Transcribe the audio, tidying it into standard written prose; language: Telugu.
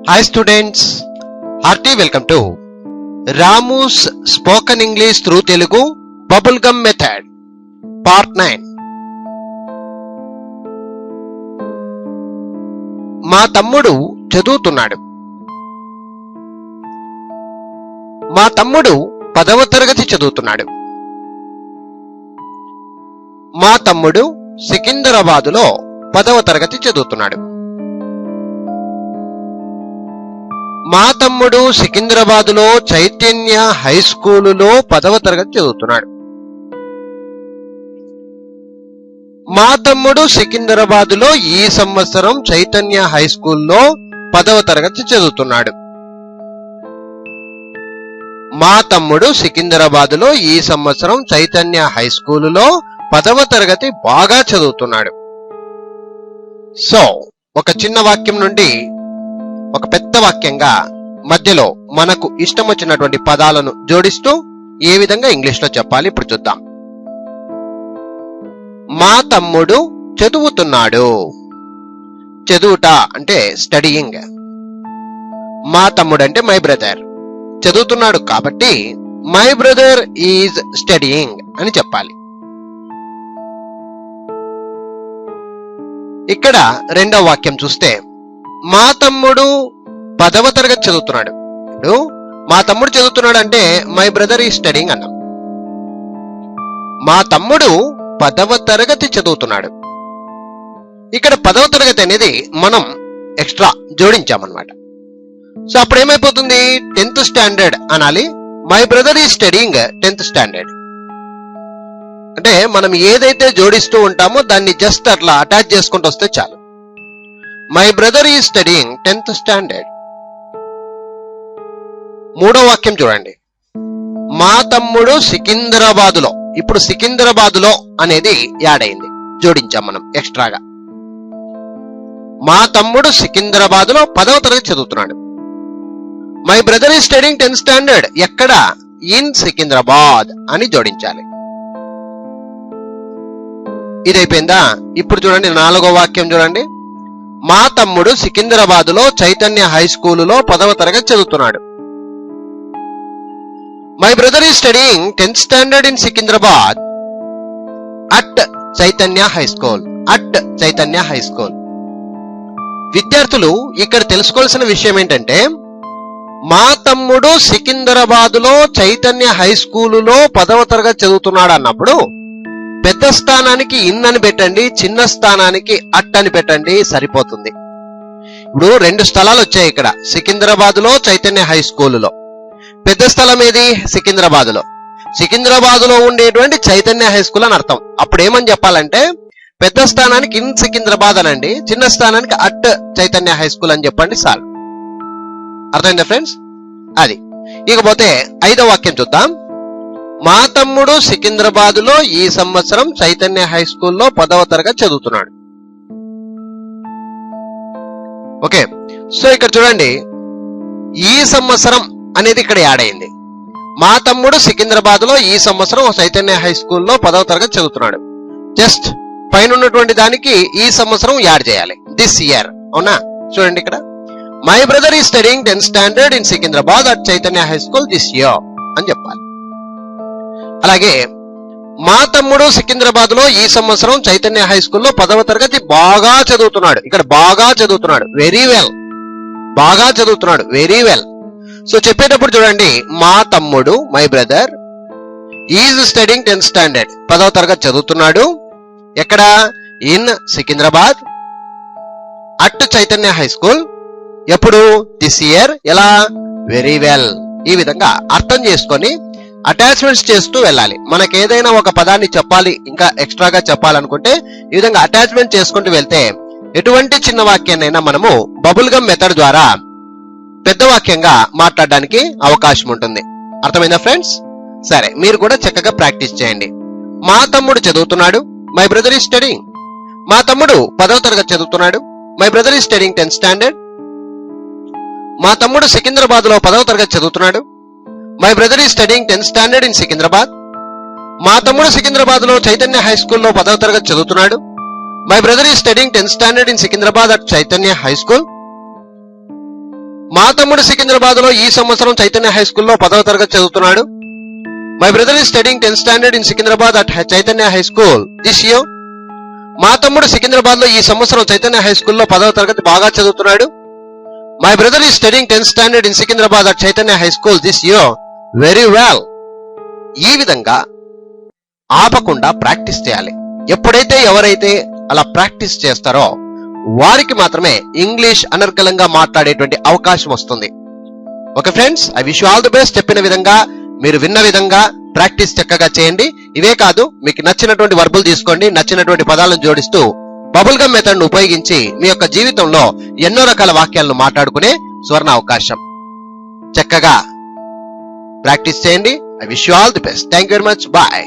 Hi students, hearty welcome to Ramu's Spoken English through Telugu Bubblegum Method Part 9. మా తమ్ముడు చదువుతున్నాడు. మా తమ్ముడు 10వ తరగతి చదువుతున్నాడు. మా తమ్ముడు సికింద్రాబాదులో 10వ తరగతి చదువుతున్నాడు. మా తమ్ముడు సికింద్రాబాదులో చైతన్య హై స్కూలులో 10వ తరగతి చదువుతున్నాడు. మా తమ్ముడు సికింద్రాబాదులో ఈ సంవత్సరం చైతన్య హై స్కూల్లో 10వ తరగతి చదువుతున్నాడు. మా తమ్ముడు సికింద్రాబాదులో ఈ సంవత్సరం చైతన్య హై స్కూలులో 10వ తరగతి బాగా చదువుతున్నాడు. సో ఒక చిన్న వాక్యం నుండి ఒక పెద్ద వాక్యంగా మధ్యలో మనకు ఇష్టం వచ్చినటువంటి పదాలను జోడిస్తూ ఏ విధంగా ఇంగ్లీష్ లో చెప్పాలి ఇప్పుడు చూద్దాం. మా తమ్ముడు చదువుతున్నాడు. చదువుట అంటే స్టడీయింగ్. మా తమ్ముడు అంటే మై బ్రదర్. చదువుతున్నాడు కాబట్టి మై బ్రదర్ ఈజ్ స్టడీయింగ్ అని చెప్పాలి. ఇక్కడ రెండవ వాక్యం చూస్తే మా తమ్ముడు 10వ తరగతి చదువుతున్నాడు. ఇప్పుడు మా తమ్ముడు చదువుతున్నాడు అంటే మై బ్రదర్ ఈజ్ స్టడీయింగ్ అన్నాం. మా తమ్ముడు 10వ తరగతి చదువుతున్నాడు. ఇక్కడ 10వ తరగతి అనేది మనం ఎక్స్ట్రా జోడించామన్నమాట. సో అప్పుడు ఏమైపోతుంది, 10th స్టాండర్డ్ అనాలి. My brother is studying 10th standard. అంటే మనం ఏదైతే జోడిస్తూ ఉంటామో దాన్ని జస్ట్ అట్లా అటాచ్ చేసుకుంటూ వస్తే చాలు. My brother is studying 10th standard. మూడో వాక్యం చూడండి. మా తమ్ముడు సికింద్రాబాదులో. ఇప్పుడు సికింద్రాబాదులో అనేది యాడ్ అయింది, జోడించాం మనం ఎక్స్ట్రాగా. మా తమ్ముడు సికింద్రాబాదులో 10వ తరగతి చదువుతున్నాడు. My brother is studying 10th standard. ఎక్కడ? ఇన్ సికింద్రాబాద్ అని జోడించాలి. ఇది అయిపోయిందా? ఇప్పుడు చూడండి నాలుగో వాక్యం చూడండి. మా తమ్ముడు సికింద్రాబాదులో చైతన్య హై స్కూలులో 10వ తరగతి చదువుతున్నాడు. My brother is studying 10th standard in Secunderabad at Chaitanya high school. At Chaitanya high school. విద్యార్థులు ఇక్కడ తెలుసుకోవాల్సిన విషయం ఏంటంటే, మా తమ్ముడు సికింద్రాబాదులో చైతన్య హై స్కూలులో 10వ తరగతి చదువుతున్నాడు అన్నప్పుడు పెద్ద స్థానానికి ఇన్ అని పెట్టండి, చిన్న స్థానానికి అట్ అని పెట్టండి, సరిపోతుంది. ఇప్పుడు రెండు స్థలాలు వచ్చాయి ఇక్కడ, సికింద్రాబాదులో చైతన్య హై స్కూలులో. పెద్ద స్థలం ఏది? సికింద్రాబాదులో. సికింద్రాబాదులో ఉండేటువంటి చైతన్య హై స్కూల్ అని అర్థం. అప్పుడు ఏమని చెప్పాలంటే, పెద్ద స్థానానికి ఇన్ సికింద్రాబాద్ అనండి, చిన్న స్థానానికి అట్ చైతన్య హై స్కూల్ అని చెప్పండి, చాలు. అర్థమైందా ఫ్రెండ్స్? అది. ఇకపోతే ఐదో వాక్యం చూద్దాం. మా తమ్ముడు సికింద్రాబాదులో ఈ సంవత్సరం చైతన్య హై స్కూల్లో 10వ తరగతి చదువుతున్నాడు. ఓకే, సో ఇక్కడ చూడండి, ఈ సంవత్సరం అనేది ఇక్కడ యాడ్ అయింది. మా తమ్ముడు సికింద్రాబాదులో ఈ సంవత్సరం చైతన్య హై స్కూల్లో 10వ తరగతి చదువుతున్నాడు. జస్ట్ పైన ఉన్నటువంటి దానికి ఈ సంవత్సరం యాడ్ చేయాలి, దిస్ ఇయర్. అవునా? చూడండి ఇక్కడ, my brother is studying 10th standard in Secunderabad at Chaitanya high school this year అని చెప్పాలి. అలాగే మా తమ్ముడు సికింద్రాబాద్ లో ఈ సంవత్సరం చైతన్య హై స్కూల్లో 10వ తరగతి బాగా చదువుతున్నాడు. ఇక్కడ బాగా చదువుతున్నాడు, వెరీ వెల్. బాగా చదువుతున్నాడు, వెరీ వెల్. సో చెప్పేటప్పుడు చూడండి, మా తమ్ముడు my brother is studying 10th standard 10వ తరగతి చదువుతున్నాడు. ఎక్కడ? In Secunderabad at Chaitanya high school. ఎప్పుడు? This year. ఎలా? Very well. ఈ విధంగా అర్థం చేసుకొని అటాచ్మెంట్స్ చేస్తూ వెళ్ళాలి. మనకు ఏదైనా ఒక పదాన్ని చెప్పాలి, ఇంకా ఎక్స్ట్రాగా చెప్పాలనుకుంటే ఈ విధంగా అటాచ్మెంట్ చేసుకుంటూ వెళ్తే ఎటువంటి చిన్న వాక్యాన్నైనా మనము బబుల్ గమ్ మెథడ్ ద్వారా పెద్ద వాక్యంగా మాట్లాడడానికి అవకాశం ఉంటుంది. అర్థమైందా ఫ్రెండ్స్? సరే, మీరు కూడా చక్కగా ప్రాక్టీస్ చేయండి. మా తమ్ముడు చదువుతున్నాడు. My brother is studying. మా తమ్ముడు 10వ తరగతి చదువుతున్నాడు. My brother is studying 10th standard. మా తమ్ముడు సికింద్రాబాద్ లో 10వ తరగతి చదువుతున్నాడు. My brother is studying 10th standard in Secunderabad. మా తమ్ముడు సికింద్రాబాద్ లో చైతన్య హై స్కూల్లో 10వ తరగతి చదువుతున్నాడు. My brother is studying 10th standard in Secunderabad at Chaitanya High School. మా తమ్ముడు సికింద్రాబాద్ లో ఈ సంవత్సరం చైతన్య హై స్కూల్లో 10వ తరగతి చదువుతున్నాడు. My brother is studying 10th standard in Secunderabad at Chaitanya high school this year. మా తమ్ముడు సికింద్రాబాద్ లో ఈ సంవత్సరం చైతన్య హై స్కూల్లో 10వ తరగతి బాగా చదువుతున్నాడు. My brother is studying 10th standard in Secunderabad at Chaitanya high school this year very well. ఈ విధంగా ఆపకుండా ప్రాక్టీస్ చేయాలి. ఎప్పుడైతే ఎవరైతే అలా ప్రాక్టీస్ చేస్తారో వారికి మాత్రమే ఇంగ్లీష్ అనర్గళంగా మాట్లాడేటువంటి అవకాశం వస్తుంది. Okay friends, I wish you all the best. చెప్పిన విధంగా మీరు విన్న విధంగా ప్రాక్టీస్ చక్కగా చేయండి. ఇవే కాదు, మీకు నచ్చినటువంటి వర్బులు తీసుకోండి, నచ్చినటువంటి పదాలను జోడిస్తూ బబుల్ గమ్ మెథడ్ ను ఉపయోగించి మీ యొక్క జీవితంలో ఎన్నో రకాల వాక్యాలను మాట్లాడుకునే సువర్ణ అవకాశం. చక్కగా ప్రాక్టీస్ చేయండి. I wish you all the best. Thank you very much. Bye.